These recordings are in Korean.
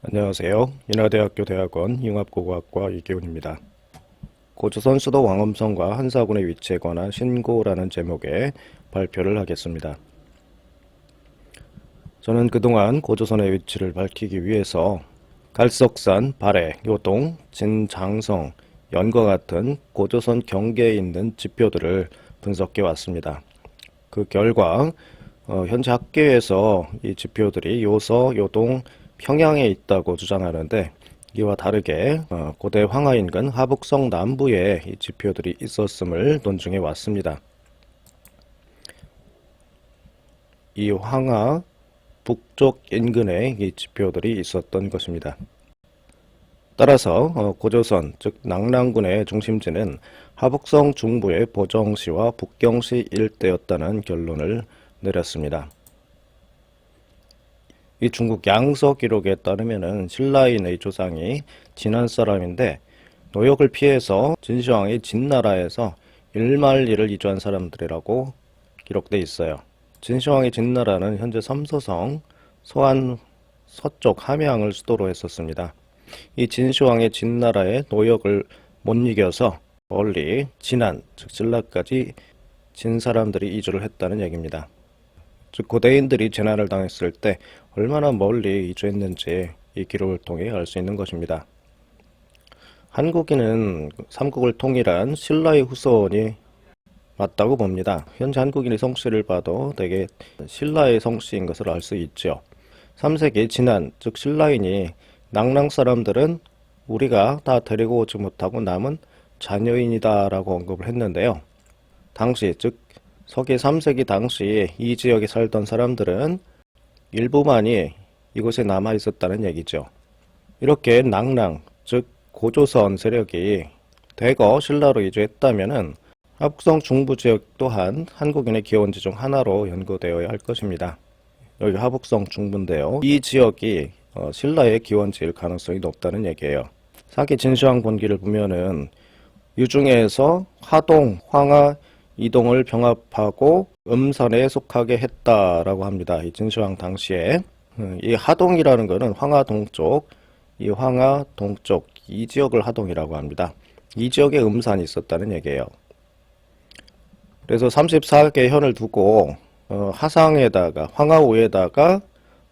안녕하세요. 인하대학교 대학원 융합고고학과 이기훈입니다. 고조선 수도 왕엄성과 한사군의 위치에 관한 신고라는 제목의 발표를 하겠습니다. 저는 그동안 고조선의 위치를 밝히기 위해서 갈석산, 발해, 요동, 진장성, 연과 같은 고조선 경계에 있는 지표들을 분석해 왔습니다. 그 결과 현재 학계에서 이 지표들이 요서, 요동, 평양에 있다고 주장하는데 이와 다르게 고대 황하 인근 하북성 남부에 이 지표들이 있었음을 논증해 왔습니다. 이 황하 북쪽 인근에 이 지표들이 있었던 것입니다. 따라서 고조선, 즉 낙랑군의 중심지는 하북성 중부의 보정시와 북경시 일대였다는 결론을 내렸습니다. 이 중국 양서 기록에 따르면은 신라인의 조상이 진한 사람인데 노역을 피해서 진시황이 진나라에서 일만리를 이주한 사람들이라고 기록돼 있어요. 진시황이 진나라는 현재 삼서성, 소안 서쪽 함양을 수도로 했었습니다. 이 진시황의 진나라의 노역을 못 이겨서 멀리 진안, 즉 신라까지 진 사람들이 이주를 했다는 얘기입니다. 즉 고대인들이 재난을 당했을 때 얼마나 멀리 이주했는지 이 기록을 통해 알 수 있는 것입니다. 한국인은 삼국을 통일한 신라의 후손이 맞다고 봅니다. 현재 한국인의 성씨를 봐도 대개 신라의 성씨인 것을 알 수 있죠. 3세기 진안, 즉 신라인이 낙랑 사람들은 우리가 다 데리고 오지 못하고 남은 자녀인이다 라고 언급을 했는데요. 당시 즉 서기 3세기 당시 이 지역에 살던 사람들은 일부만이 이곳에 남아 있었다는 얘기죠. 이렇게 낙랑, 즉 고조선 세력이 대거 신라로 이주했다면은 하북성 중부 지역 또한 한국인의 기원지 중 하나로 연구되어야 할 것입니다. 여기 하북성 중부인데요. 이 지역이 신라의 기원지일 가능성이 높다는 얘기예요. 사기 진시황 본기를 보면은 유중에서 하동, 황하, 이동을 병합하고 음산에 속하게 했다라고 합니다. 이 진시황 당시에 이 하동이라는 것은 황하 동쪽, 이 황하 동쪽 이 지역을 하동이라고 합니다. 이 지역에 음산이 있었다는 얘기예요. 그래서 34개 현을 두고 하상에다가 황하우에다가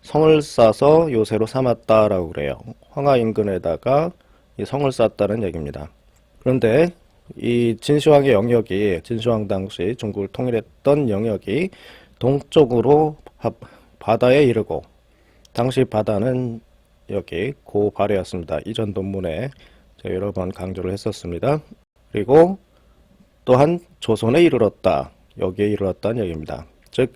성을 쌓아서 요새로 삼았다라고 그래요. 황하 인근에다가 이 성을 쌓았다는 얘기입니다. 그런데 이 진시황의 영역이 진시황 당시 중국을 통일했던 영역이 동쪽으로 바다에 이르고 당시 바다는 여기 고발해였습니다. 이전 논문에 제가 여러 번 강조를 했었습니다. 그리고 또한 조선에 이르렀다. 여기에 이르렀다는 얘기입니다. 즉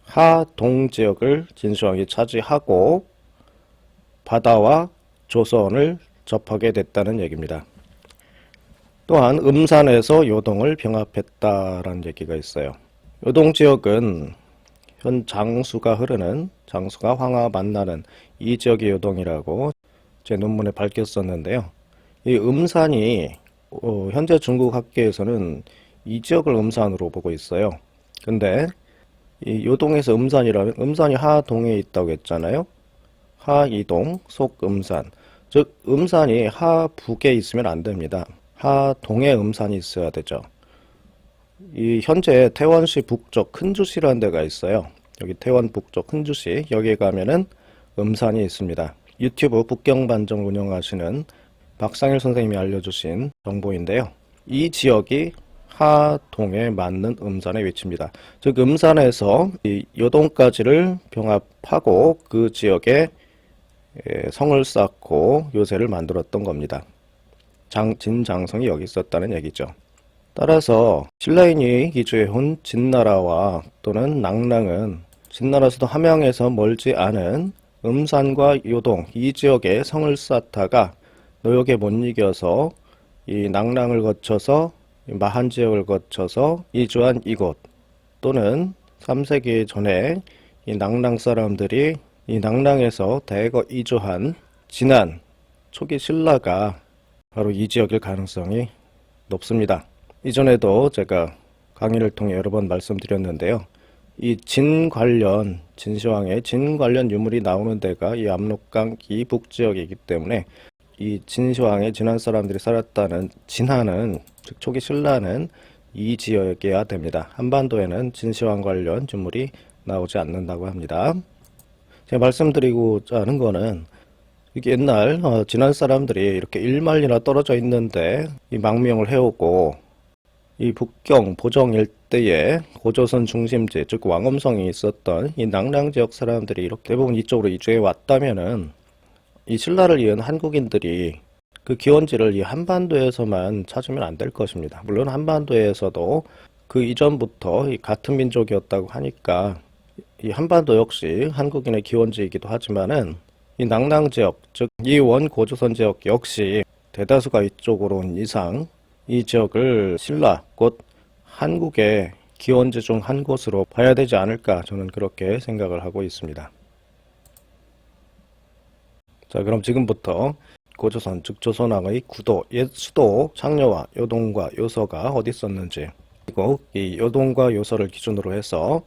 하동 지역을 진시황이 차지하고 바다와 조선을 접하게 됐다는 얘기입니다. 또한 음산에서 요동을 병합했다라는 얘기가 있어요. 요동 지역은 현 장수가 흐르는, 장수가 황하 만나는 이 지역의 요동이라고 제 논문에 밝혔었는데요. 이 음산이 현재 중국 학계에서는 이 지역을 음산으로 보고 있어요. 근데 이 요동에서 음산이라면 음산이 하동에 있다고 했잖아요. 하이동, 속음산. 즉 음산이 하북에 있으면 안 됩니다. 하동에 음산이 있어야 되죠. 이 현재 태원시 북쪽 큰주시라는 데가 있어요. 여기 태원 북쪽 큰주시 여기에 가면은 음산이 있습니다. 유튜브 북경반정 운영하시는 박상일 선생님이 알려주신 정보인데요. 이 지역이 하동에 맞는 음산의 위치입니다. 즉 음산에서 이 요동까지를 병합하고 그 지역에 성을 쌓고 요새를 만들었던 겁니다. 진장성이 여기 있었다는 얘기죠. 따라서 신라인이 기주해온 진나라와 또는 낙랑은 진나라 수도 함양에서 멀지 않은 음산과 요동 이 지역에 성을 쌓다가 노역에 못 이겨서 이 낙랑을 거쳐서 마한 지역을 거쳐서 이주한 이곳 또는 3세기 전에 이 낙랑 사람들이 이 낙랑에서 대거 이주한 진안 초기 신라가 바로 이 지역일 가능성이 높습니다. 이전에도 제가 강의를 통해 여러 번 말씀드렸는데요. 이 진시황의 진 관련 유물이 나오는 데가 이 압록강 이 북지역이기 때문에 이 진시황의 진한 사람들이 살았다는 진하는, 즉 초기 신라는 이 지역이어야 됩니다. 한반도에는 진시황 관련 유물이 나오지 않는다고 합니다. 제가 말씀드리고자 하는 거는 이게 옛날 진한 사람들이 이렇게 1마일이나 떨어져 있는데 이 망명을 해오고 이 북경 보정 일대에 고조선 중심지, 즉 왕엄성이 있었던 이 낙랑 지역 사람들이 이렇게 대부분 이쪽으로 이주해 왔다면은 이 신라를 이은 한국인들이 그 기원지를 이 한반도에서만 찾으면 안 될 것입니다. 물론 한반도에서도 그 이전부터 이 같은 민족이었다고 하니까 이 한반도 역시 한국인의 기원지이기도 하지만은 이 낙랑 지역, 즉 이 원고조선 지역 역시 대다수가 이쪽으로 온 이상 이 지역을 신라, 곧 한국의 기원지 중 한 곳으로 봐야 되지 않을까, 저는 그렇게 생각을 하고 있습니다. 자, 그럼 지금부터 고조선, 즉 조선왕의 구도, 옛 수도 창녀와 요동과 요서가 어디 있었는지, 그리고 이 요동과 요서를 기준으로 해서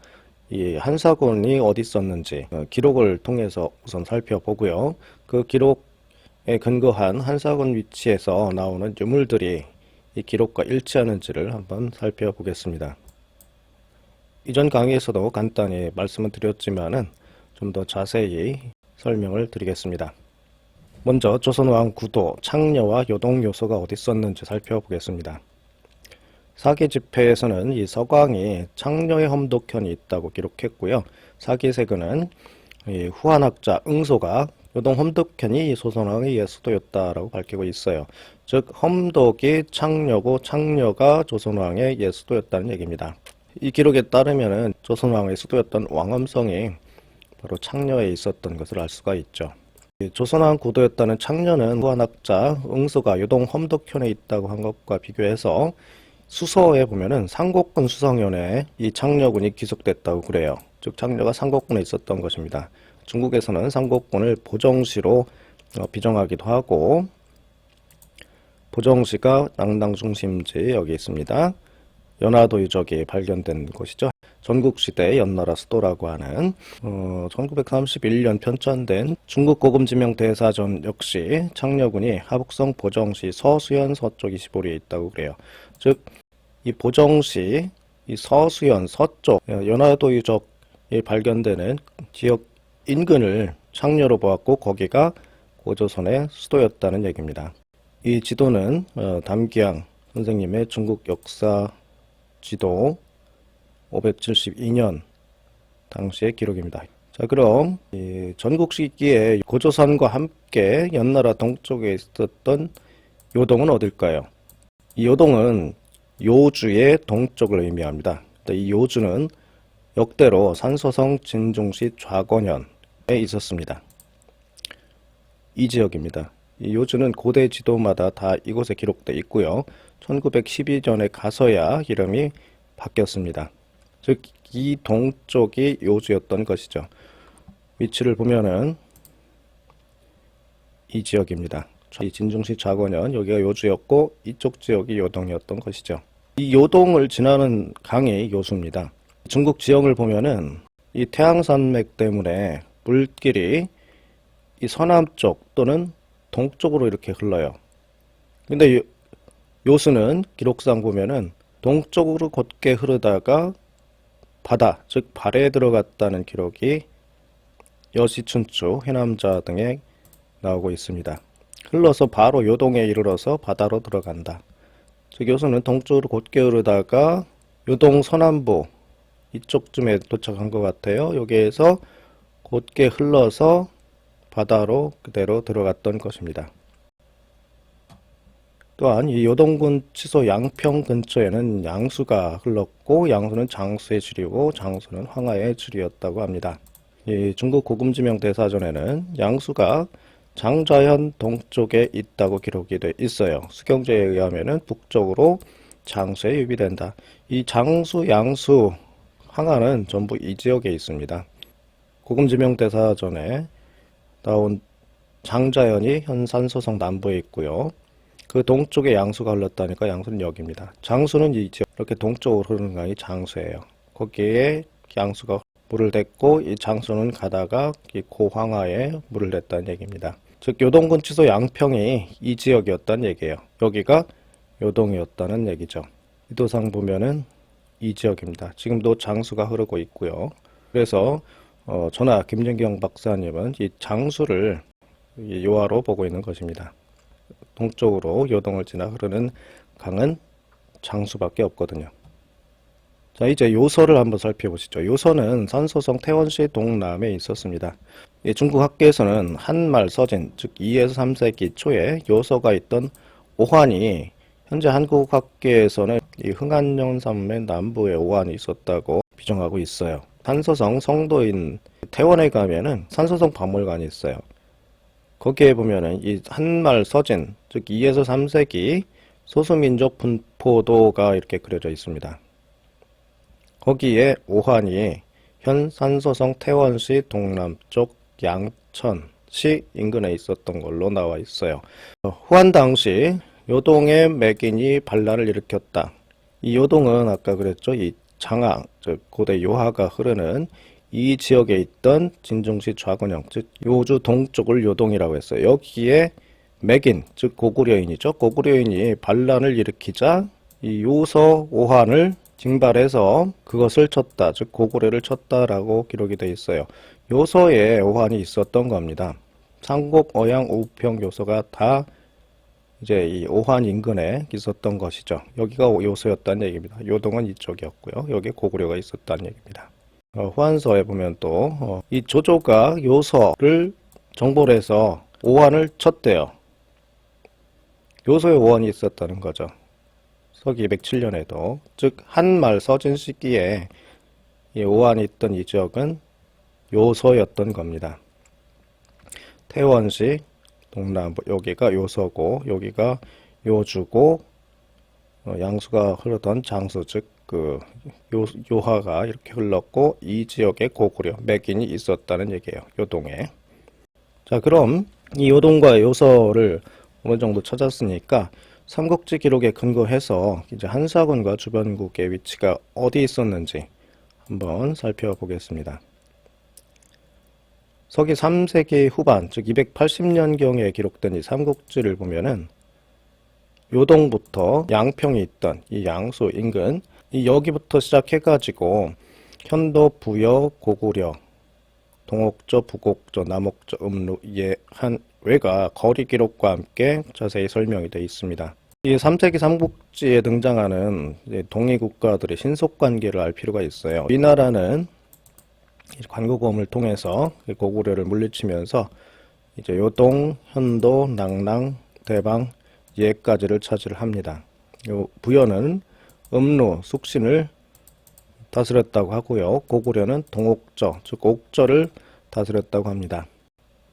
이 한사군이 어디 있었는지 기록을 통해서 우선 살펴보고요. 그 기록에 근거한 한사군 위치에서 나오는 유물들이 이 기록과 일치하는지를 한번 살펴보겠습니다. 이전 강의에서도 간단히 말씀을 드렸지만은 좀 더 자세히 설명을 드리겠습니다. 먼저 조선왕 구도, 창녀와 요동 요소가 어디 있었는지 살펴보겠습니다. 사기지폐에서는 이 서광이 창녀의 험독현이 있다고 기록했고요. 사기세근은 이 후한학자 응소가 요동 험독현이 조선왕의 옛 수도였다라고 밝히고 있어요. 즉 험독이 창녀고 창녀가 조선왕의 옛 수도였다는 얘기입니다. 이 기록에 따르면은 조선왕의 수도였던 왕엄성이 바로 창녀에 있었던 것을 알 수가 있죠. 조선왕 구도였다는 창녀는 후한학자 응소가 요동 험독현에 있다고 한 것과 비교해서 수서에 보면은 상곡군 수성현에 이 창녀군이 기속됐다고 그래요. 즉 창녀가 상곡군에 있었던 것입니다. 중국에서는 상곡군을 보정시로 비정하기도 하고, 보정시가 낙랑 중심지 여기 있습니다. 연화도 유적이 발견된 곳이죠. 전국시대 연나라 수도라고 하는 1931년 편찬된 중국 고금지명 대사전 역시 창녀군이 하북성 보정시 서수현 서쪽 25리에 있다고 그래요. 즉 이 보정시 이 서수현 서쪽 연화도 유적이 발견되는 지역 인근을 창녀로 보았고 거기가 고조선의 수도였다는 얘기입니다. 이 지도는 담기양 선생님의 중국 역사 지도 572년 당시의 기록입니다. 자, 그럼 이 전국 시기에 고조선과 함께 연나라 동쪽에 있었던 요동은 어딜까요? 이 요동은 요주의 동쪽을 의미합니다. 이 요주는 역대로 산소성 진중시 좌권현에 있었습니다. 이 지역입니다. 이 요주는 고대 지도마다 다 이곳에 기록되어 있고요. 1912년에 가서야 이름이 바뀌었습니다. 즉 이 동쪽이 요주였던 것이죠. 위치를 보면은 이 지역입니다. 이 진중시 좌권현, 여기가 요주였고 이쪽 지역이 요동이었던 것이죠. 이 요동을 지나는 강이 요수입니다. 중국 지형을 보면은 이 태양산맥 때문에 물길이 이 서남쪽 또는 동쪽으로 이렇게 흘러요. 근데 요수는 기록상 보면은 동쪽으로 곧게 흐르다가 바다, 즉 발에 들어갔다는 기록이 여시춘추, 해남자 등에 나오고 있습니다. 흘러서 바로 요동에 이르러서 바다로 들어간다. 즉 요수는 동쪽으로 곧게 흐르다가 요동 서남부 이쪽쯤에 도착한 것 같아요. 여기에서 곧게 흘러서 바다로 그대로 들어갔던 것입니다. 또한 이 요동군 치소 양평 근처에는 양수가 흘렀고 양수는 장수의 지리고 장수는 황하의 지리였다고 합니다. 이 중국 고금지명 대사전에는 양수가 장좌현 동쪽에 있다고 기록이 돼 있어요. 수경제에 의하면은 북쪽으로 장수에 유비된다. 이 장수, 양수, 황하는 전부 이 지역에 있습니다. 고금지명 대사전에 나온 장좌현이 현 산소성 남부에 있고요. 그 동쪽에 양수가 흘렀다니까 양수는 여기입니다. 장수는 이 지역, 이렇게 동쪽으로 흐르는 강이 장수예요. 거기에 양수가 물을 댔고 이 장수는 가다가 이 고황하에 물을 댔다는 얘기입니다. 즉 요동군치소 양평이 이 지역이었다는 얘기예요. 여기가 요동이었다는 얘기죠. 이 도상 보면은 이 지역입니다. 지금도 장수가 흐르고 있고요. 그래서 저나 김진경 박사님은 이 장수를 요하로 보고 있는 것입니다. 동쪽으로 요동을 지나 흐르는 강은 장수밖에 없거든요. 자, 이제 요서를 한번 살펴보시죠. 요서는 산소성 태원시 동남에 있었습니다. 중국 학계에서는 한말 서진, 즉 2에서 3세기 초에 요서가 있던 오한이 현재 한국 학계에서는 이 흥안령 산맥 남부에 오한이 있었다고 비정하고 있어요. 산소성 성도인 태원에 가면은 산소성 박물관이 있어요. 거기에 보면은 이 한말 서진, 즉 2에서 3세기 소수민족 분포도가 이렇게 그려져 있습니다. 거기에 오한이 현 산소성 태원시 동남쪽 양천시 인근에 있었던 걸로 나와 있어요. 후한 당시 요동의 맥인이 반란을 일으켰다. 이 요동은 아까 그랬죠. 이 장항, 즉 고대 요하가 흐르는 이 지역에 있던 진중시 좌근형, 즉 요주 동쪽을 요동이라고 했어요. 여기에 맥인, 즉 고구려인이죠. 고구려인이 반란을 일으키자 이 요서 오한을 징발해서 그것을 쳤다, 즉 고구려를 쳤다라고 기록이 되어 있어요. 요서에 오한이 있었던 겁니다. 삼국, 어양, 우평 요서가 다 이제 이 오한 인근에 있었던 것이죠. 여기가 요서였다는 얘기입니다. 요동은 이쪽이었고요. 여기 고구려가 있었다는 얘기입니다. 후한서에 보면 또 이 조조가 요서를 정벌 해서 오한을 쳤대요. 요서에 오한이 있었다는 거죠. 서기 207년에도, 즉 한말 서진 시기에 이 오한이 있던 이 지역은 요서였던 겁니다. 태원시 동남부, 여기가 요서고 여기가 요주고 양수가 흐르던 장수, 즉 그 요하가 이렇게 흘렀고 이 지역에 고구려, 맥인이 있었다는 얘기예요. 요동에. 자, 그럼 이 요동과 요서를 어느 정도 찾았으니까 삼국지 기록에 근거해서 이제 한사군과 주변국의 위치가 어디 있었는지 한번 살펴보겠습니다. 서기 3세기 후반, 즉 280년경에 기록된 이 삼국지를 보면은 요동부터 양평이 있던 이 양수 인근, 이 여기부터 시작해가지고 현도, 부여, 고구려, 동옥저, 북옥저, 남옥저, 음루, 예한 외가 거리 기록과 함께 자세히 설명이 되어 있습니다. 이 3세기 삼국지에 등장하는 동일 국가들의 신속 관계를 알 필요가 있어요. 이 나라는 관고검을 통해서 고구려를 물리치면서 이제 요동, 현도, 낙랑, 대방, 예까지를 차지를 합니다. 요 부여는 음루, 숙신을 다스렸다고 하고요. 고구려는 동옥저, 즉 옥저를 다스렸다고 합니다.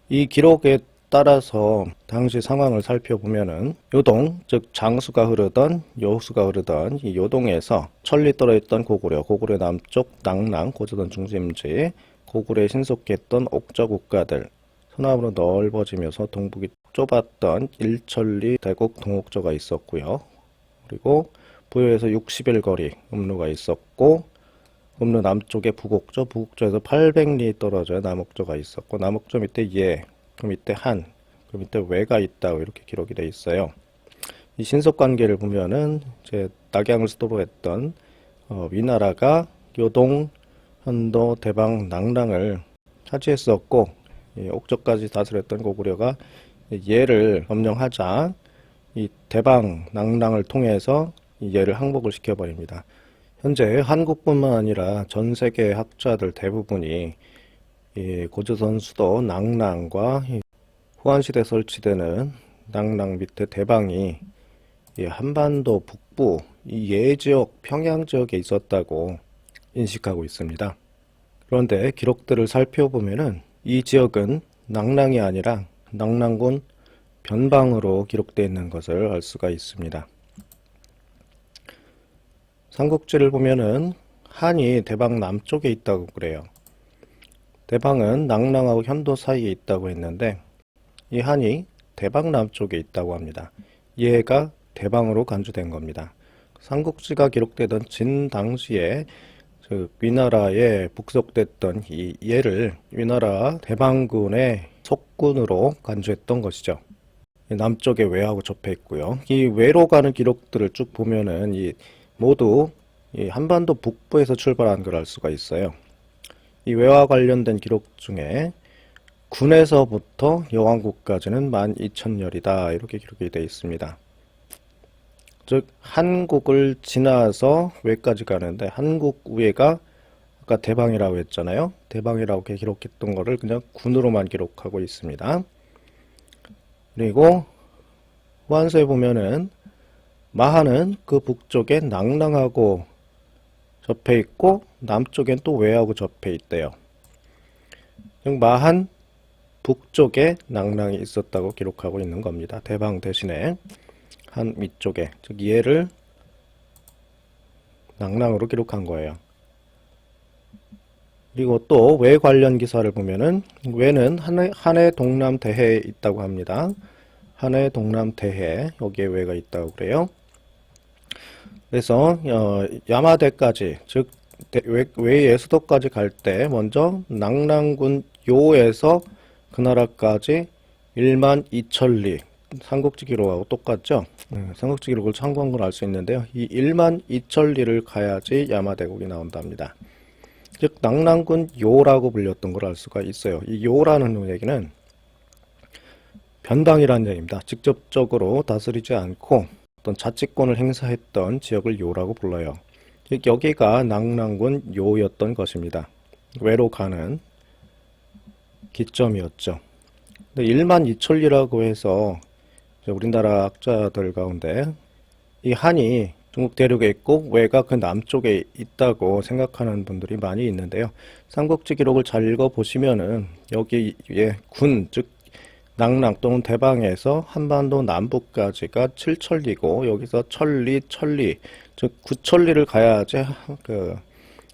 이 기록에 따라서 당시 상황을 살펴보면은 요동, 즉 장수가 흐르던 여수가 흐르던 이 요동에서 천리 떨어있던 고구려, 고구려 남쪽 낙랑, 고조선 중심지, 고구려에 신속했던 옥저 국가들, 서남으로 넓어지면서 동북이 좁았던 일천리, 대곡, 동옥저가 있었고요. 그리고 부여에서 60일 거리 음루가 있었고, 음루 남쪽에 북옥저, 북옥저에서 800리 떨어져 남옥저가 있었고, 남옥저 밑에 예, 그 밑에 한, 그 밑에 외가 있다고 이렇게 기록이 되어 있어요. 이 신속 관계를 보면은 이제 낙양을 수도로 했던 위나라가 요동, 현도, 대방, 낙랑을 차지했었고, 옥저까지 다스렸던 고구려가 예를 점령하자 이 대방, 낙랑을 통해서 이 예를 항복을 시켜버립니다. 현재 한국뿐만 아니라 전 세계 학자들 대부분이 이 고조선 수도 낙랑과 후한시대 설치되는 낙랑 밑에 대방이 이 한반도 북부 이 예지역 평양 지역에 있었다고 인식하고 있습니다. 그런데 기록들을 살펴보면은 이 지역은 낙랑이 아니라 낙랑군 변방으로 기록되어 있는 것을 알 수가 있습니다. 삼국지를 보면은 한이 대방 남쪽에 있다고 그래요. 대방은 낙랑하고 현도 사이에 있다고 했는데 이 한이 대방 남쪽에 있다고 합니다. 얘가 대방으로 간주된 겁니다. 삼국지가 기록되던 진 당시에 즉 위나라에 북속됐던 이 얘를 위나라 대방군의 속군으로 간주했던 것이죠. 남쪽에 왜하고 접해 있고요. 이 왜로 가는 기록들을 쭉 보면은 이 모두 이 한반도 북부에서 출발한 걸 알 수가 있어요. 이 왜와 관련된 기록 중에 군에서부터 여왕국까지는 12,000열이다 이렇게 기록이 되어 있습니다. 즉 한국을 지나서 왜까지 가는데 한국 위에가 아까 대방이라고 했잖아요. 대방이라고 기록했던 거를 그냥 군으로만 기록하고 있습니다. 그리고 후한서에 보면은 마하는 그 북쪽에 낭랑하고 접해 있고 남쪽엔 또 왜하고 접해 있대요. 즉 마한 북쪽에 낭랑이 있었다고 기록하고 있는 겁니다. 대방 대신에 한 위쪽에, 즉 얘를 낭랑으로 기록한 거예요. 그리고 또 왜 관련 기사를 보면은 왜는 한해 동남대해에 있다고 합니다. 한해 동남대해 여기에 왜가 있다고 그래요. 그래서 야마대까지, 즉 왜의 수도까지 갈 때 먼저 낭랑군 요에서 그 나라까지 12,000리, 삼국지 기록하고 똑같죠. 삼국지 기록을 참고한 걸 알 수 있는데요. 이 12,000리를 가야지 야마대국이 나온답니다. 즉 낭랑군 요라고 불렸던 걸 알 수가 있어요. 이 요라는 얘기는 변방이라는 얘기입니다. 직접적으로 다스리지 않고 어떤 자치권을 행사했던 지역을 요라고 불러요. 여기가 낭랑군 요였던 것입니다. 왜로 가는 기점이었죠. 12,000리라고 해서 우리나라 학자들 가운데 이 한이 중국 대륙에 있고 왜가 그 남쪽에 있다고 생각하는 분들이 많이 있는데요. 삼국지 기록을 잘 읽어보시면은 여기에 군, 즉 낭랑 또는 대방에서 한반도 남부까지가 7천리고 여기서 천리, 즉 9천리를 가야지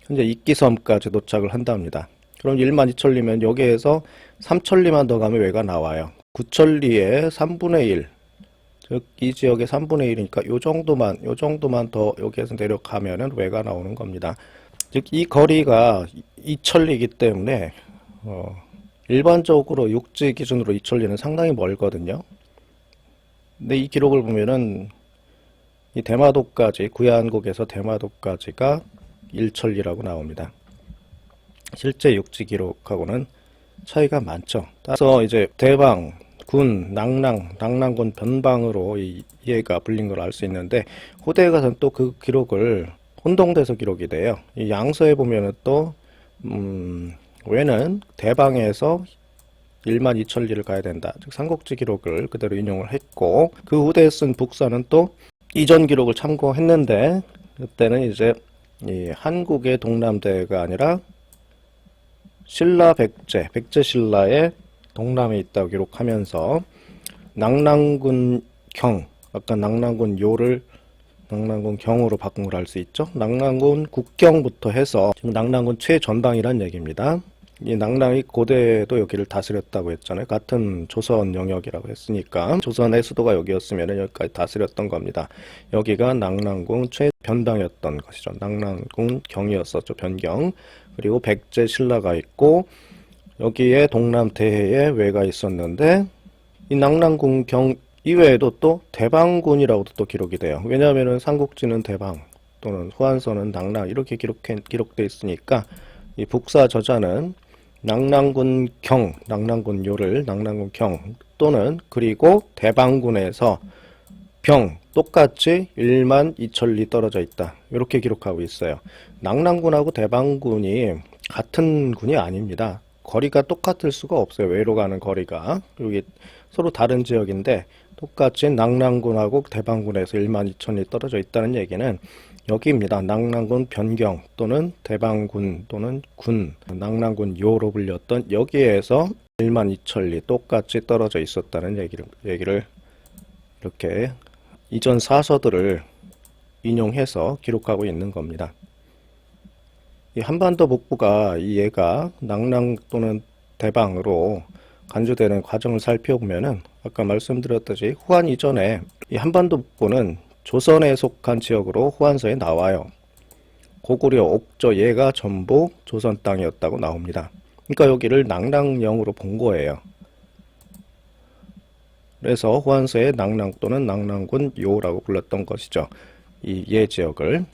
현재 이끼섬까지 도착을 한답니다. 그럼 12,000리면 여기에서 3천리만 더 가면 왜가 나와요. 9천리의 3분의 1, 즉 이 지역의 3분의 1이니까 요 정도만 더 여기에서 내려가면은 왜가 나오는 겁니다. 즉 이 거리가 2천리이기 때문에 일반적으로 육지 기준으로 2천리는 상당히 멀거든요. 근데 이 기록을 보면은 이 대마도까지, 구야한국에서 대마도까지가 1천리라고 나옵니다. 실제 육지 기록하고는 차이가 많죠. 따라서 이제 대방, 군, 낭랑군 변방으로 얘가 불린 걸 알 수 있는데 후대에 가서는 또 그 기록을 혼동돼서 기록이 돼요. 이 양서에 보면은 또 왜는 대방에서 12,000리를 가야 된다. 즉 삼국지 기록을 그대로 인용을 했고 그 후대에 쓴 북사는 또 이전 기록을 참고했는데 그때는 이제 이 한국의 동남대가 아니라 신라 백제 신라의 동남에 있다고 기록하면서 낭랑군 경, 아까 낭랑군 요를 낭랑군 경으로 바꾼 걸 알 수 있죠. 낭랑군 국경부터 해서 지금 낭랑군 최전방이란 얘기입니다. 이 낭랑이 고대도 여기를 다스렸다고 했잖아요. 같은 조선 영역이라고 했으니까 조선의 수도가 여기였으면 여기까지 다스렸던 겁니다. 여기가 낭랑군 최변방이었던 것이죠. 낭랑군 경이었었죠. 변경. 그리고 백제 신라가 있고 여기에 동남대해에 왜가 있었는데 이 낭랑군 경 이외에도 또 대방군이라고도 또 기록이 돼요. 왜냐하면 삼국지는 대방 또는 후한서는 낭랑 이렇게 기록되어 있으니까 이 북사 저자는 낭랑군 경, 낭랑군 요를 낭랑군 경 또는 그리고 대방군에서 병 똑같이 12,000리 떨어져 있다. 이렇게 기록하고 있어요. 낭랑군하고 대방군이 같은 군이 아닙니다. 거리가 똑같을 수가 없어요. 왜로 가는 거리가. 여기 서로 다른 지역인데 똑같이 낭랑군하고 대방군에서 12,000리 떨어져 있다는 얘기는 여기입니다. 낭랑군 변경 또는 대방군 또는 군, 낭랑군 요로 불렸던 여기에서 12,000리 똑같이 떨어져 있었다는 얘기를 이렇게 이전 사서들을 인용해서 기록하고 있는 겁니다. 이 한반도 북부가 이 얘가 낭랑 또는 대방으로 간주되는 과정을 살펴보면은 아까 말씀드렸듯이 후한 이전에 이 한반도 북부는 조선에 속한 지역으로 후한서에 나와요. 고구려, 옥저, 얘가 전부 조선 땅이었다고 나옵니다. 그러니까 여기를 낙랑령으로 본 거예요. 그래서 후한서의 낙랑 또는 낙랑군 요라고 불렀던 것이죠. 이 예 지역을.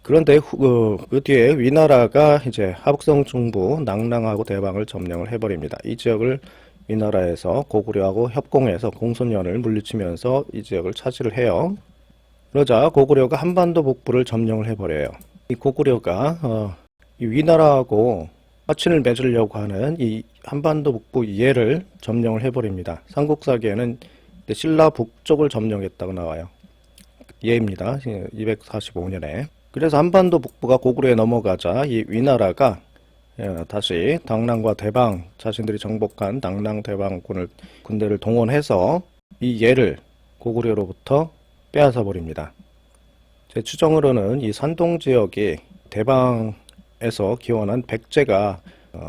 그런데 그 뒤에 위나라가 이제 하북성 중부 낙랑하고 대방을 점령을 해버립니다. 이 지역을 위나라에서 고구려하고 협공해서 공손연을 물리치면서 이 지역을 차지를 해요. 그러자 고구려가 한반도 북부를 점령을 해버려요. 이 고구려가 이 위나라하고 화친을 맺으려고 하는 이 한반도 북부 예를 점령을 해버립니다. 삼국사기에는 신라 북쪽을 점령했다고 나와요. 예입니다. 245년에. 그래서 한반도 북부가 고구려에 넘어가자 이 위나라가 다시 당랑과 대방, 자신들이 정복한 당랑 대방군을 군대를 동원해서 이 예를 고구려로부터 빼앗아 버립니다. 제 추정으로는 이 산동 지역이 대방에서 기원한 백제가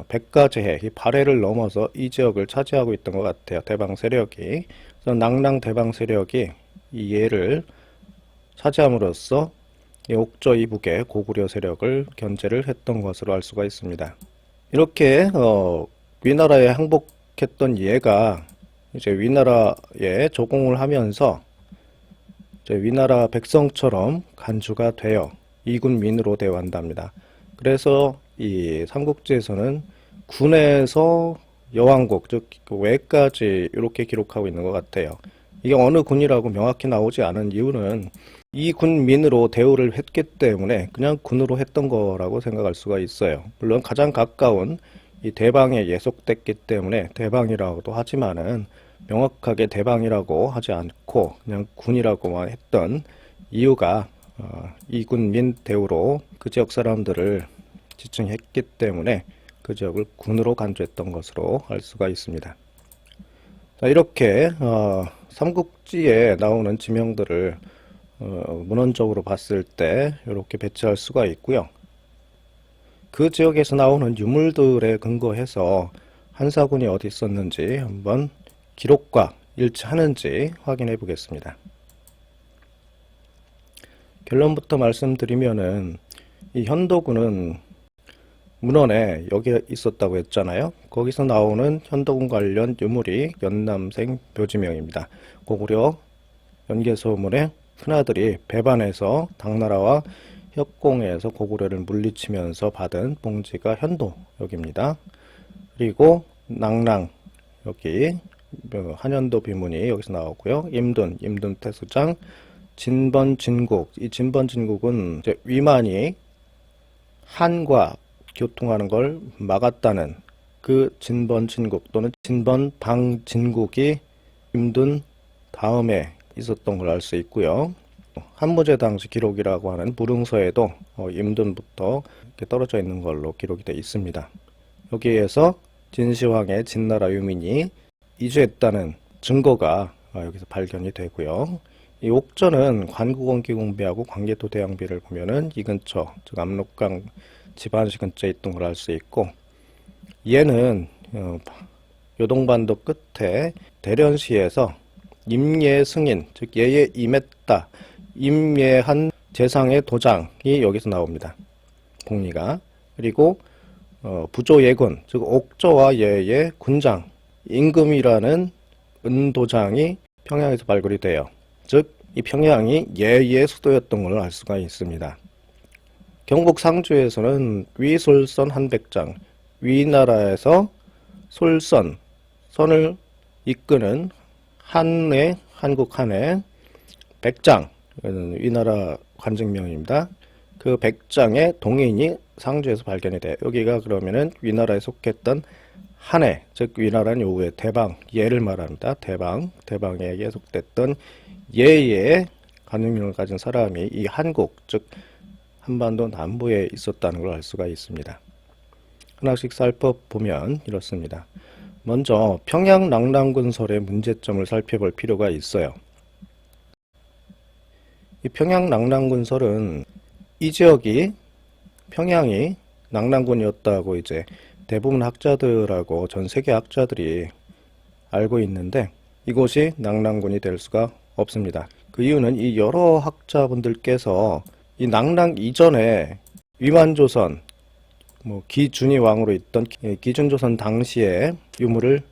백가제해, 이 발해를 넘어서 이 지역을 차지하고 있던 것 같아요. 대방 세력이. 그래서 낙랑 대방 세력이 이 예를 차지함으로써 이 옥저 이북의 고구려 세력을 견제를 했던 것으로 알 수가 있습니다. 이렇게 위나라에 항복했던 예가 이제 위나라에 조공을 하면서 이제 위나라 백성처럼 간주가 되어 이군민으로 대우한답니다. 그래서 이 삼국지에서는 군에서 여왕국, 즉 외까지 이렇게 기록하고 있는 것 같아요. 이게 어느 군이라고 명확히 나오지 않은 이유는 이 군민으로 대우를 했기 때문에 그냥 군으로 했던 거라고 생각할 수가 있어요. 물론 가장 가까운 이 대방에 예속됐기 때문에 대방이라고도 하지만은 명확하게 대방이라고 하지 않고 그냥 군이라고만 했던 이유가 이 군민 대우로 그 지역 사람들을 지칭했기 때문에 그 지역을 군으로 간주했던 것으로 알 수가 있습니다. 자, 이렇게 삼국지에 나오는 지명들을 문헌적으로 봤을 때 이렇게 배치할 수가 있고요. 그 지역에서 나오는 유물들에 근거해서 한사군이 어디 있었는지 한번 기록과 일치하는지 확인해 보겠습니다. 결론부터 말씀드리면은 이 현도군은 문헌에 여기 있었다고 했잖아요. 거기서 나오는 현도군 관련 유물이 연남생 묘지명입니다. 고구려 연개소문의 큰아들이 배반해서 당나라와 협공해서 고구려를 물리치면서 받은 봉지가 현도 여기입니다. 그리고 낙랑 여기 한현도 비문이 여기서 나오고요. 임둔 태수장, 진번 진국. 이 진번 진국은 이제 위만이 한과 교통하는 걸 막았다는 그 진번 진국 또는 진번 방진국이 임둔 다음에 있었던 걸 알 수 있고요. 한무제 당시 기록이라고 하는 무릉서에도 임둔부터 이렇게 떨어져 있는 걸로 기록이 되어 있습니다. 여기에서 진시황의 진나라 유민이 이주했다는 증거가 여기서 발견이 되고요. 이 옥저는 관구건기공비하고 광개토대왕비를 보면은 이 근처, 즉 압록강 지반시 근처에 있던 걸 알 수 있고, 얘는 요동반도 끝에 대련시에서 임예 승인, 즉 예에 임했다, 임예한 재상의 도장이 여기서 나옵니다. 공리가. 그리고 부조예군, 즉 옥저와 예의 군장, 임금이라는 은도장이 평양에서 발굴이 돼요. 즉 이 평양이 예의 수도였던 걸 알 수가 있습니다. 경북 상주에서는 위솔선 한백장, 위나라에서 솔선, 선을 이끄는 한의, 한국 한의 백장, 위나라 관직명입니다. 그 백장의 동인이 상주에서 발견이 돼요. 여기가 그러면은 위나라에 속했던 한해, 즉 위나라는 요후에 대방, 예를 말합니다. 대방에 속됐던 예의 관직명을 가진 사람이 이 한국, 즉 한반도 남부에 있었다는 걸 알 수가 있습니다. 하나씩 살펴보면 이렇습니다. 먼저 평양 낙랑군설의 문제점을 살펴볼 필요가 있어요. 이 평양 낙랑군설은 이 지역이 평양이 낙랑군이었다고 이제 대부분 학자들하고 전 세계 학자들이 알고 있는데 이곳이 낙랑군이 될 수가 없습니다. 그 이유는 이 여러 학자분들께서 이 낭랑 이전에 위만조선, 기준이 왕으로 있던 기준조선 당시의 유물을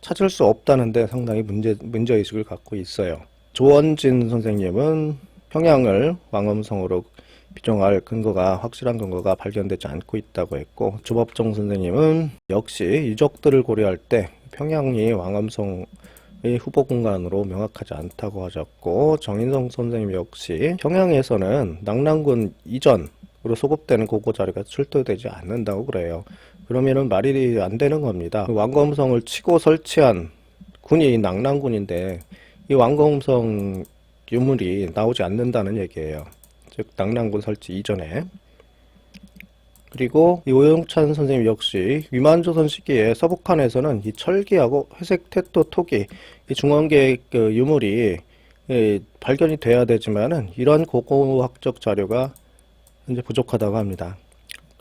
찾을 수 없다는데 상당히 문제의식을 갖고 있어요. 조원진 선생님은 평양을 왕엄성으로 비정할 확실한 근거가 발견되지 않고 있다고 했고, 조법정 선생님은 역시 유적들을 고려할 때 평양이 왕엄성의 후보 공간으로 명확하지 않다고 하셨고, 정인성 선생님 역시 평양에서는 낙랑군 이전으로 소급되는 고고 자료가 출토되지 않는다고 그래요. 그러면은 말이 안 되는 겁니다. 왕검성을 치고 설치한 군이 낙랑군인데 이 왕검성 유물이 나오지 않는다는 얘기예요. 즉 낙랑군 설치 이전에. 그리고 이 오영찬 선생님 역시 위만조선 시기에 서북한에서는 이 철기하고 회색 태토 토기 이 중원계 그 유물이 발견이 돼야 되지만은 이런 고고학적 자료가 현재 부족하다고 합니다.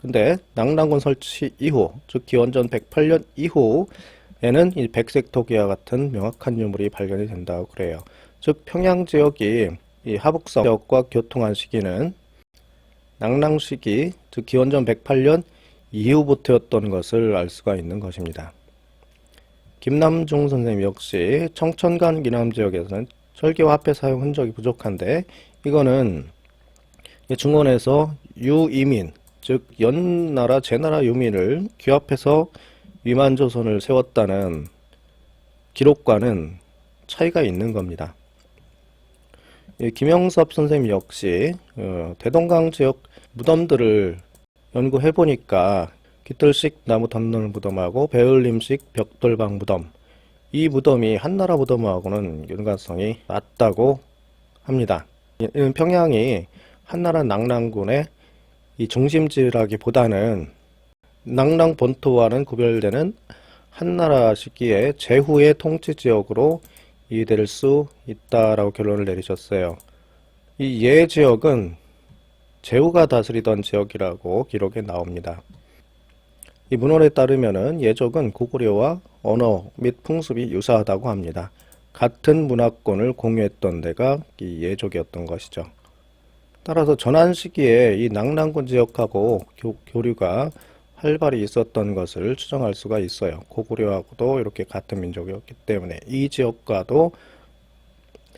근데 낙랑군 설치 이후, 즉 기원전 108년 이후에는 이 백색 토기와 같은 명확한 유물이 발견이 된다고 그래요. 즉 평양 지역이 이 하북성 지역과 교통한 시기는 낙랑 시기, 즉 기원전 108년 이후부터였던 것을 알 수가 있는 것입니다. 김남중 선생님 역시 청천간 기남 지역에서는 철기와 화폐 사용 흔적이 부족한데 이거는 중원에서 유이민, 즉 연나라 제나라 유민을 규합해서 위만조선을 세웠다는 기록과는 차이가 있는 겁니다. 김영섭 선생님 역시 대동강 지역 무덤들을 연구해 보니까 깃털식 나무 덧널 무덤하고 배을림식 벽돌방 무덤, 이 무덤이 한나라 무덤하고는 연관성이 낮다고 합니다. 이는 평양이 한나라 낙랑군의 이 중심지라기보다는 낙랑 본토와는 구별되는 한나라 시기의 제후의 통치 지역으로 이해될 수 있다라고 결론을 내리셨어요. 이 예 지역은 제후가 다스리던 지역이라고 기록에 나옵니다. 이 문헌에 따르면은 예족은 고구려와 언어 및 풍습이 유사하다고 합니다. 같은 문화권을 공유했던 데가 이 예족이었던 것이죠. 따라서 전한 시기에 이 낙랑군 지역하고 교류가 활발히 있었던 것을 추정할 수가 있어요. 고구려하고도 이렇게 같은 민족이었기 때문에 이 지역과도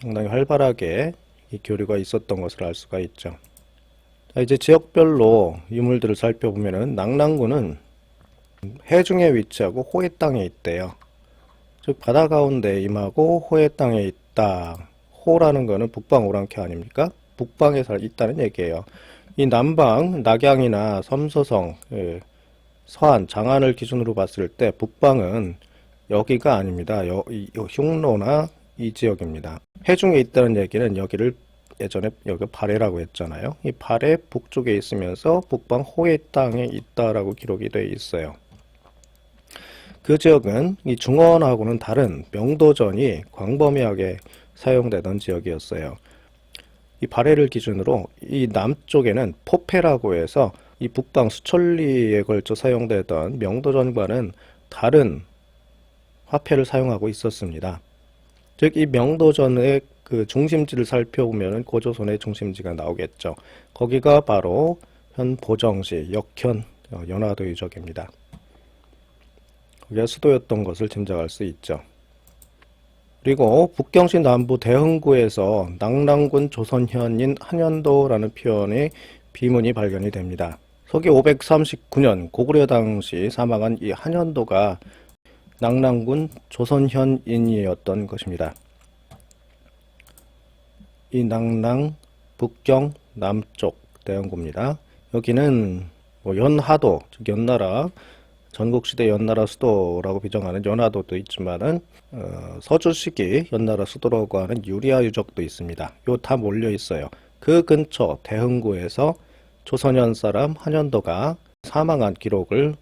상당히 활발하게 이 교류가 있었던 것을 알 수가 있죠. 자, 이제 지역별로 유물들을 살펴보면은 낙랑군은 해중에 위치하고 호의 땅에 있대요. 즉 바다 가운데 임하고 호의 땅에 있다. 호라는 거는 북방 오랑캐 아닙니까? 북방에 있다는 얘기예요. 이 남방 낙양이나 섬서성, 서안, 장안을 기준으로 봤을 때 북방은 여기가 아닙니다. 흉노나 이 지역입니다. 해중에 있다는 얘기는 여기를 예전에 여기 발해라고 했잖아요. 이 발해 북쪽에 있으면서 북방 호의 땅에 있다라고 기록이 되어 있어요. 그 지역은 이 중원하고는 다른 명도전이 광범위하게 사용되던 지역이었어요. 이 발해를 기준으로 이 남쪽에는 포패라고 해서 이 북방 수천리에 걸쳐 사용되던 명도전과는 다른 화폐를 사용하고 있었습니다. 즉 이 명도전의 그 중심지를 살펴보면 고조선의 중심지가 나오겠죠. 거기가 바로 현 보정시 역현 연화도 유적입니다. 거기가 수도였던 것을 짐작할 수 있죠. 그리고 북경시 남부 대흥구에서 낙랑군 조선현인 한현도라는 표현의 비문이 발견이 됩니다. 서기 539년 고구려 당시 사망한 이 한현도가 낙랑군 조선현인이었던 것입니다. 이 낙랑 북경 남쪽 대흥구입니다. 여기는 연하도, 즉 연나라, 전국시대 연나라 수도라고 비정하는 연하도도 있지만은 서주 시기 연나라 수도라고 하는 유리아 유적도 있습니다. 요 다 몰려 있어요. 그 근처 대흥구에서 조선현 사람 한현도가 사망한 기록을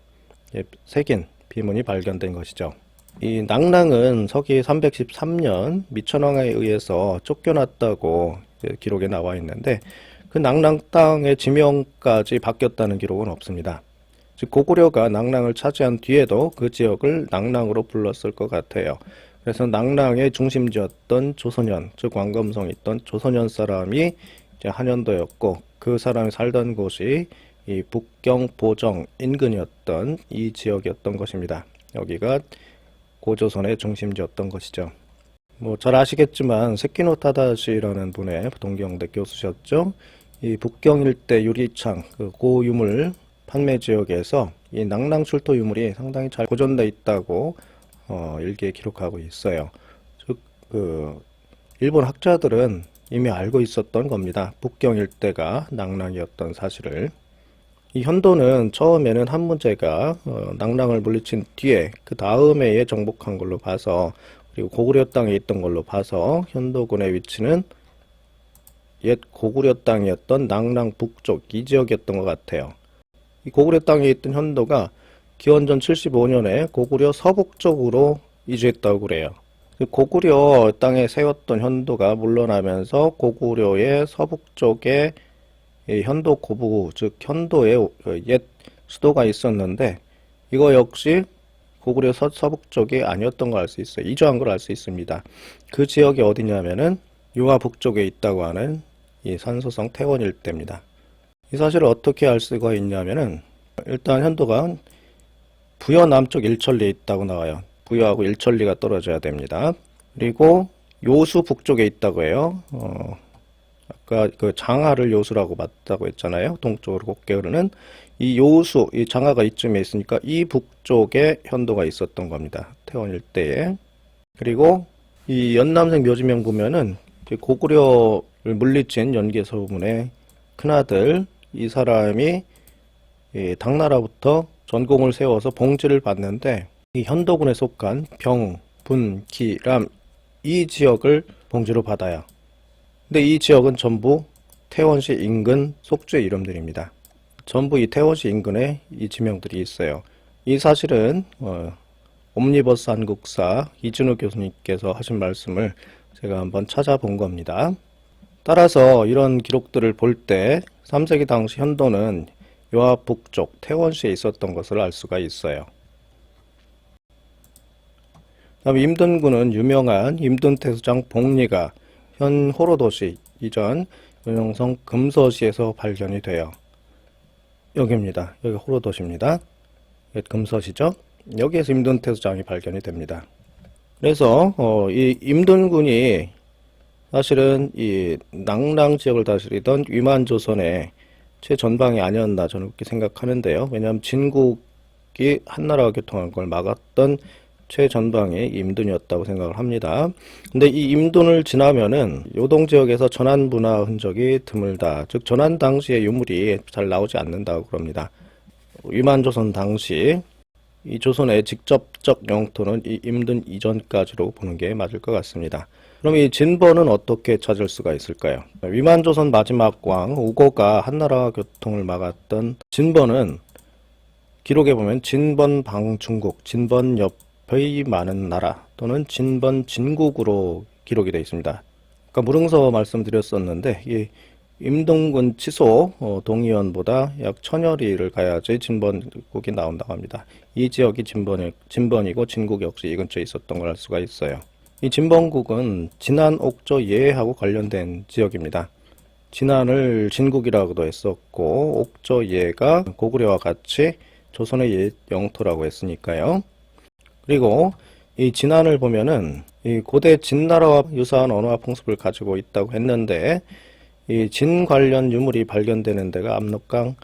새긴 비문이 발견된 것이죠. 이 낙랑은 서기 313년 미천왕에 의해서 쫓겨났다고 기록에 나와 있는데 그 낙랑 땅의 지명까지 바뀌었다는 기록은 없습니다. 즉 고구려가 낙랑을 차지한 뒤에도 그 지역을 낙랑으로 불렀을 것 같아요. 그래서 낙랑의 중심지였던 조선현, 즉 왕검성에 있던 조선현 사람이 이제 한현도였고, 그 사람이 살던 곳이 이 북경 보정 인근이었던 이 지역이었던 것입니다. 여기가 고조선의 중심지였던 것이죠. 뭐 잘 아시겠지만 세키노 타다시라는 분의 동경대 교수셨죠. 이 북경 일대 유리창 그 고유물 판매 지역에서 이 낭랑 출토 유물이 상당히 잘 보존돼 있다고 일기에 기록하고 있어요. 즉 그 일본 학자들은 이미 알고 있었던 겁니다. 북경 일대가 낭랑이었던 사실을. 이 현도는 처음에는 한문제가 낭랑을 물리친 뒤에 그 다음해에 정복한 걸로 봐서, 그리고 고구려 땅에 있던 걸로 봐서 현도군의 위치는 옛 고구려 땅이었던 낭랑 북쪽 이 지역이었던 것 같아요. 이 고구려 땅에 있던 현도가 기원전 75년에 고구려 서북쪽으로 이주했다고 그래요. 고구려 땅에 세웠던 현도가 물러나면서 고구려의 서북쪽에 현도 고부, 즉 현도의 옛 수도가 있었는데, 이거 역시 고구려 서북쪽이 아니었던 걸 알 수 있어요. 이주한 걸 알 수 있습니다. 그 지역이 어디냐면은 유화 북쪽에 있다고 하는 이 산소성 태원 일대입니다. 이 사실을 어떻게 알 수가 있냐면은, 일단 현도가 부여 남쪽 일천리에 있다고 나와요. 부여하고 일천리가 떨어져야 됩니다. 그리고 요수 북쪽에 있다고 해요. 아까 그 장하를 요수라고 맞다고 했잖아요. 동쪽으로 곱게 흐르는 이 요수, 이 장하가 이쯤에 있으니까 이 북쪽에 현도가 있었던 겁니다. 태원 일대에. 그리고 이 연남생 묘지명 보면은 고구려를 물리친 연개소문의 큰아들, 이 사람이 이 당나라부터 전공을 세워서 봉지를 받는데, 이 현도군에 속한 병, 분, 기, 람 이 지역을 봉지로 받아요. 근데 이 지역은 전부 태원시 인근 속주의 이름들입니다. 전부 이 태원시 인근에 이 지명들이 있어요. 이 사실은 옴니버스 한국사 이준우 교수님께서 하신 말씀을 제가 한번 찾아본 겁니다. 따라서 이런 기록들을 볼 때 3세기 당시 현도는 요하 북쪽 태원시에 있었던 것을 알 수가 있어요. 다음 임든군은 유명한 임든태수장 복리가 현 호로도시 이전 윤영성 금서시에서 발견이 돼요. 여기입니다. 여기 호로도시입니다. 옛 금서시죠. 여기에서 임든태수장이 발견이 됩니다. 그래서 이 임든군이 사실은 이 낭랑 지역을 다스리던 위만조선의 최전방이 아니었나 저는 그렇게 생각하는데요. 왜냐하면 진국이 한나라와 교통한 걸 막았던 최전방이 임든이었다고 생각을 합니다. 근데 이 임든을 지나면은 요동 지역에서 전한 문화 흔적이 드물다. 즉 전한 당시의 유물이 잘 나오지 않는다고 그럽니다. 위만조선 당시 이 조선의 직접적 영토는 이 임든 이전까지로 보는 게 맞을 것 같습니다. 그럼 이 진번은 어떻게 찾을 수가 있을까요? 위만조선 마지막 왕 우고가 한나라와 교통을 막았던 진번은 기록에 보면 진번 방중국, 진번 옆의 많은 나라 또는 진번 진국으로 기록이 되어 있습니다. 아까 무릉서 말씀드렸었는데 이 임동군 치소 동의원보다 약 1000여리를 가야지 진번국이 나온다고 합니다. 이 지역이 진번이고 진국 역시 이 근처에 있었던 걸 알 수가 있어요. 이 진번국은 진안 옥저 예하고 관련된 지역입니다. 진안을 진국이라고도 했었고 옥저 예가 고구려와 같이 조선의 옛 영토라고 했으니까요. 그리고 이 진안을 보면은 이 고대 진나라와 유사한 언어와 풍습을 가지고 있다고 했는데 이 진 관련 유물이 발견되는 데가 압록강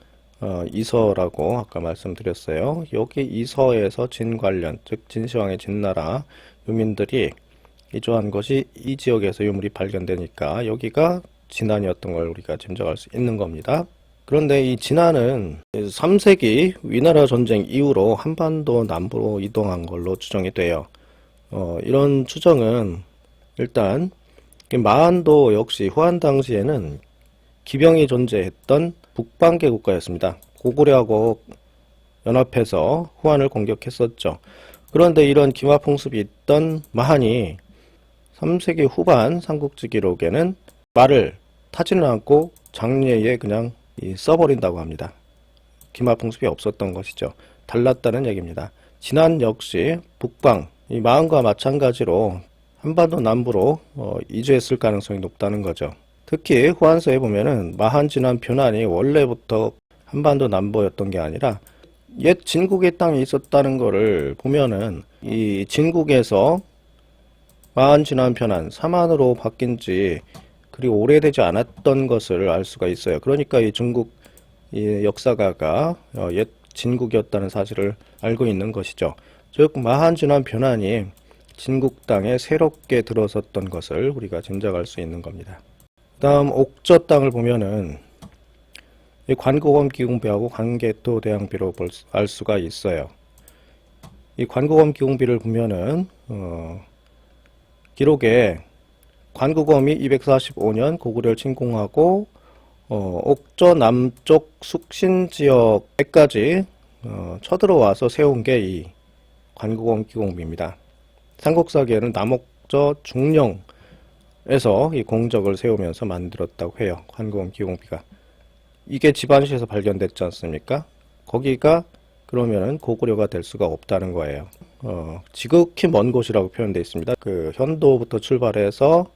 이서라고 아까 말씀드렸어요. 여기 이서에서 진 관련, 즉 진시황의 진나라 유민들이 이주한 것이 이 지역에서 유물이 발견되니까 여기가 진안이었던 걸 우리가 짐작할 수 있는 겁니다. 그런데 이 진안은 3세기 위나라 전쟁 이후로 한반도 남부로 이동한 걸로 추정이 돼요. 이런 추정은 일단 마한도 역시 후한 당시에는 기병이 존재했던 북방계 국가였습니다. 고구려하고 연합해서 후한을 공격했었죠. 그런데 이런 기마풍습이 있던 마한이 3세기 후반 삼국지 기록에는 말을 타지는 않고 장례에 그냥 써버린다고 합니다. 기마풍습이 없었던 것이죠. 달랐다는 얘기입니다. 진안 역시 북방, 이 마한과 마찬가지로 한반도 남부로 이주했을 가능성이 높다는 거죠. 특히 후한서에 보면은 마한진한 편안이 원래부터 한반도 남부였던 게 아니라 옛 진국의 땅에 있었다는 거를 보면은 이 진국에서 마한진한 편안 사만으로 바뀐 지 그리 오래되지 않았던 것을 알 수가 있어요. 그러니까 이 중국 이 역사가가 옛 진국이었다는 사실을 알고 있는 것이죠. 즉 마한진한 편안이 진국 땅에 새롭게 들어섰던 것을 우리가 짐작할 수 있는 겁니다. 다음 옥저 땅을 보면은 이 관고검 기공비하고 관개토 대항비로 알 수가 있어요. 이 관고검 기공비를 보면은 기록에 관고검이 245년 고구려를 침공하고 옥저 남쪽 숙신 지역까지 쳐들어와서 세운 게 이 관고검 기공비입니다. 삼국사기에는 남옥저 중령에서 이 공적을 세우면서 만들었다고 해요. 관고검 기공비가. 이게 집안시에서 발견됐지 않습니까? 거기가 그러면은 고구려가 될 수가 없다는 거예요. 지극히 먼 곳이라고 표현되어 있습니다. 그 현도부터 출발해서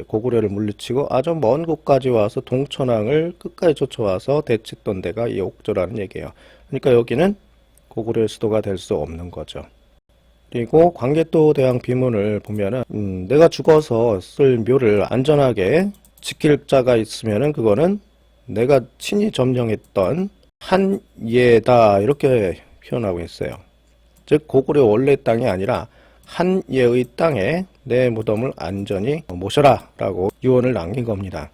고구려를 물리치고 아주 먼 곳까지 와서 동천왕을 끝까지 쫓아와서 대치했던 데가 이 옥저라는 얘기예요. 그러니까 여기는 고구려의 수도가 될 수 없는 거죠. 그리고 광개토 대왕 비문을 보면은 내가 죽어서 쓸 묘를 안전하게 지킬 자가 있으면은 그거는 내가 친히 점령했던 한예다 이렇게 표현하고 있어요. 즉 고구려 원래 땅이 아니라 한예의 땅에 내 무덤을 안전히 모셔라 라고 유언을 남긴 겁니다.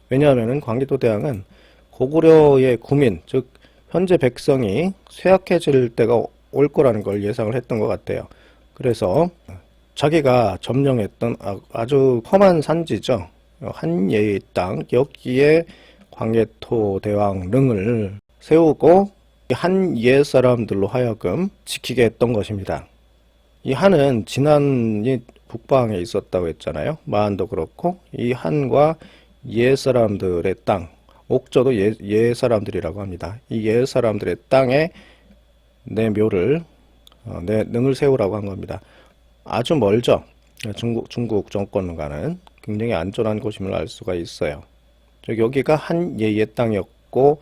왜냐하면 광개토 대왕은 고구려의 구민 즉 현재 백성이 쇠약해질 때가 올 거라는 걸 예상을 했던 것 같아요. 그래서 자기가 점령했던 아주 험한 산지죠. 한예의 땅 여기에 광개토 대왕 릉을 세우고 한예 사람들로 하여금 지키게 했던 것입니다. 이 한은 진안이 북방에 있었다고 했잖아요. 마한도 그렇고 이 한과 예 사람들의 땅, 옥저도 예 사람들이라고 합니다. 이 예 사람들의 땅에 내 묘를 내 능을 세우라고 한 겁니다. 아주 멀죠. 중국 정권과는 굉장히 안전한 곳임을 알 수가 있어요. 여기가 한예의 땅이었고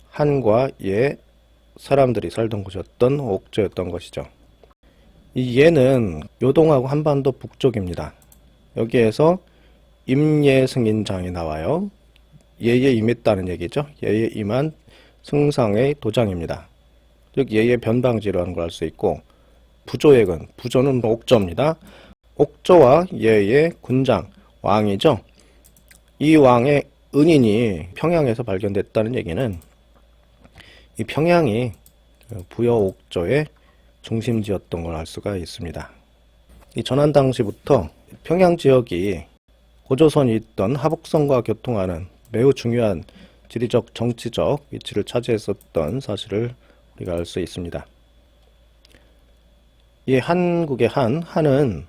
한과 예 사람들이 살던 곳이었던 옥저였던 것이죠. 이 예는 요동하고 한반도 북쪽입니다. 여기에서 임예승인장이 나와요. 예에 임했다는 얘기죠. 예에 임한 승상의 도장입니다. 즉 예의 변방지로 하는 걸 알 수 있고 부조액은 부조는 옥저입니다. 옥저와 예의 군장 왕이죠. 이 왕의 은인이 평양에서 발견됐다는 얘기는 이 평양이 부여 옥저의 중심지였던 걸 알 수가 있습니다. 이 전한 당시부터 평양 지역이 고조선이 있던 하북성과 교통하는 매우 중요한 지리적 정치적 위치를 차지했었던 사실을 우리가 알 수 있습니다. 이 한국의 한은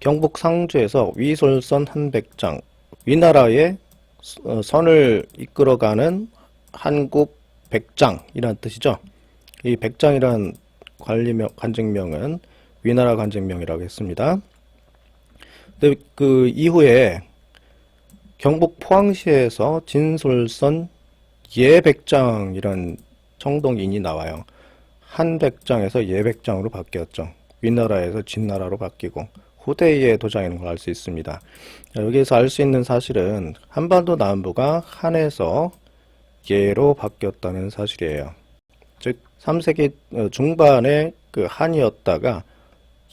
경북 상주에서 위솔선 한백장 위나라의 선을 이끌어가는 한국 백장이라는 뜻이죠. 이 백장이란 관직명은 위나라 관직명이라고 했습니다. 근데 그 이후에 경북 포항시에서 진솔선 예백장이란 청동인이 나와요. 한백장에서 예백장으로 바뀌었죠. 위나라에서 진나라로 바뀌고 후대의 도장이라는 걸 알 수 있습니다. 여기에서 알 수 있는 사실은 한반도 남부가 한에서 예로 바뀌었다는 사실이에요. 즉 3세기 중반에 그 한이었다가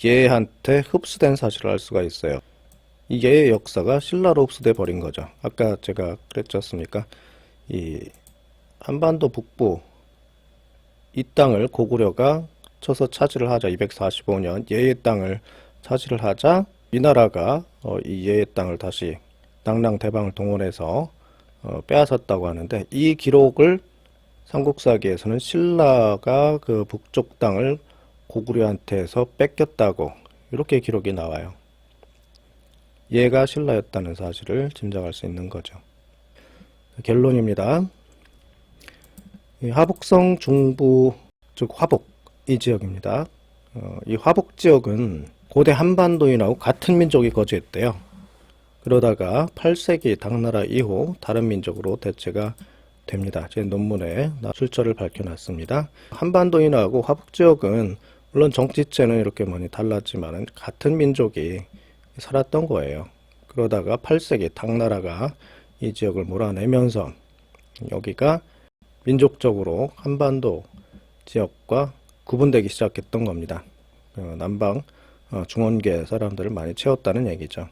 예한테 흡수된 사실을 알 수가 있어요. 이 예의 역사가 신라로 흡수돼 버린 거죠. 아까 제가 그랬지 않습니까? 이 한반도 북부 이 땅을 고구려가 쳐서 차지를 하자 245년 예의 땅을 차지를 하자 위나라가 이 예의 땅을 다시 낙랑대방을 동원해서 빼앗았다고 하는데 이 기록을 삼국사기에서는 신라가 그 북쪽 땅을 고구려한테서 뺏겼다고 이렇게 기록이 나와요. 얘가 신라였다는 사실을 짐작할 수 있는 거죠. 결론입니다. 이 하북성 중부 즉 화북 이 지역입니다. 이 화북 지역은 고대 한반도인하고 같은 민족이 거주했대요. 그러다가 8세기 당나라 이후 다른 민족으로 대체가 됩니다. 제 논문에 출처를 밝혀놨습니다. 한반도인하고 화북지역은 물론 정치체는 이렇게 많이 달랐지만 같은 민족이 살았던 거예요. 그러다가 8세기 당나라가 이 지역을 몰아내면서 여기가 민족적으로 한반도 지역과 구분되기 시작했던 겁니다. 남방 중원계 사람들을 많이 채웠다는 얘기죠.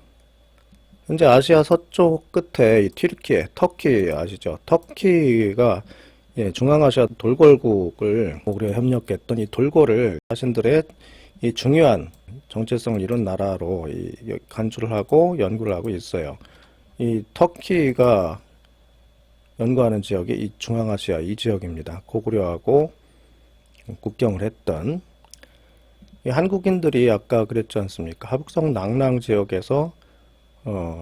현재 아시아 서쪽 끝에 이 튀르키예, 터키 아시죠? 터키가 중앙아시아 돌궐국을 고구려 협력했던 이 돌궐을 자신들의 이 중요한 정체성을 이룬 나라로 간주를 하고 연구를 하고 있어요. 이 터키가 연구하는 지역이 이 중앙아시아 이 지역입니다. 고구려하고 국경을 했던 이 한국인들이 아까 그랬지 않습니까? 하북성 낭랑 지역에서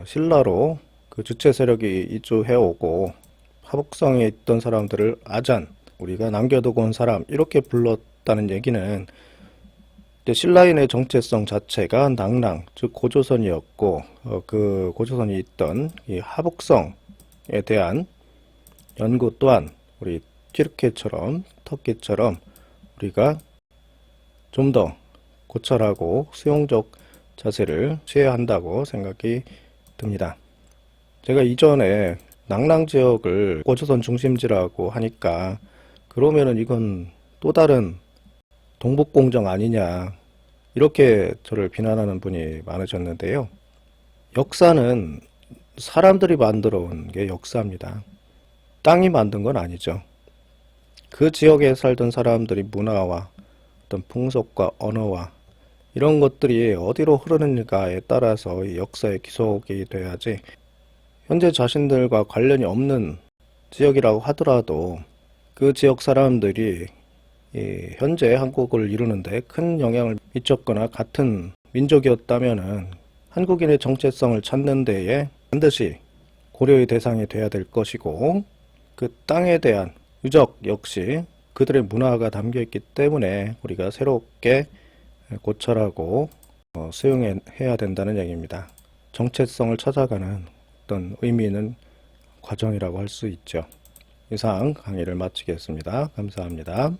신라로 그 주체 세력이 이주해오고 하북성에 있던 사람들을 아잔, 우리가 남겨두고 온 사람 이렇게 불렀다는 얘기는 신라인의 정체성 자체가 낭랑, 즉 고조선이었고 그 고조선이 있던 이 하북성에 대한 연구 또한 우리 튀르키예처럼 터키처럼 우리가 좀 더 고찰하고 수용적 자세를 취해야 한다고 생각이 듭니다. 제가 이전에 낭랑 지역을 고조선 중심지라고 하니까 그러면은 이건 또 다른 동북공정 아니냐 이렇게 저를 비난하는 분이 많으셨는데요. 역사는 사람들이 만들어 온 게 역사입니다. 땅이 만든 건 아니죠. 그 지역에 살던 사람들이 문화와 어떤 풍속과 언어와 이런 것들이 어디로 흐르는가에 따라서 이 역사에 기록이 돼야지 현재 자신들과 관련이 없는 지역이라고 하더라도 그 지역 사람들이 현재 한국을 이루는데 큰 영향을 미쳤거나 같은 민족이었다면은 한국인의 정체성을 찾는 데에 반드시 고려의 대상이 돼야 될 것이고 그 땅에 대한 유적 역시 그들의 문화가 담겨 있기 때문에 우리가 새롭게 고찰하고 수용해야 된다는 얘기입니다. 정체성을 찾아가는 어떤 의미 있는 과정이라고 할 수 있죠. 이상 강의를 마치겠습니다. 감사합니다.